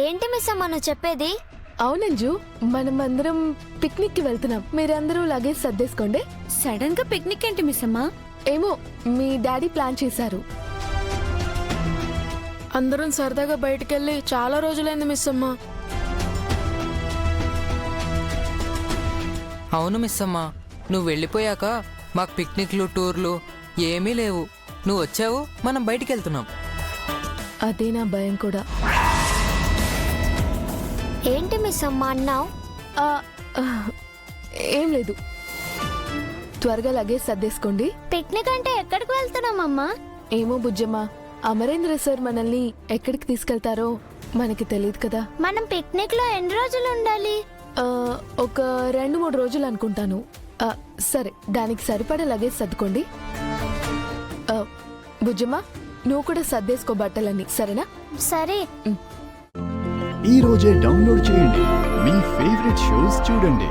ఏంటి మిస్ అమ్మ నువ్వు చెప్పేది? అవునంజు, మనం అందరం పిక్నిక్ కి వెళ్తున్నాం. మీరందరూ లగేజ్ సర్దేసుకోండి. సడన్ గా పిక్నిక్ ఏంటి మిస్ అమ్మ? ఏమో మీ డాడీ ప్లాన్ చేశారు. అందరం సరదాగా బయటకెళ్ళి చాలా రోజులైంది మిస్ అమ్మ. అవును మిస్ అమ్మా, నువ్వు వెళ్ళిపోయాక మాకు పిక్నిక్లు టూర్లు ఏమీ లేవు. నువ్వు వచ్చావు, మనం బయటికి వెళ్తున్నాం. అదే నా భయం కూడా. ఏంటి మిస్ అమ్మ అన్నావు? ఆ, ఆ, ఏం లేదు, త్వరగా లగేజ్ సర్దేసుకోండి. పిక్నిక్ అంటే ఎక్కడికి వెళ్తున్నామమ్మా? ఏమో బుజ్జమ్మ, అమరేంద్ర సార్ మనల్ని ఎక్కడికి తీసుకెళ్తారో మనకి తెలియదు కదా. మనం పిక్నిక్ లో ఎన్ని రోజులు ఉండాలి? ఒక 2-3 రోజులు అనుకుంటాను. సరే, దానికి సరిపడే లగేజ్ సర్దుకోండి. బుజ్జమ్మ, నువ్వు కూడా సర్దేసుకో బట్టలన్నీ, సరేనా? సరే. ఈ రోజే డౌన్లోడ్ చేయండి, మీ ఫేవరెట్ షోస్ చూడండి.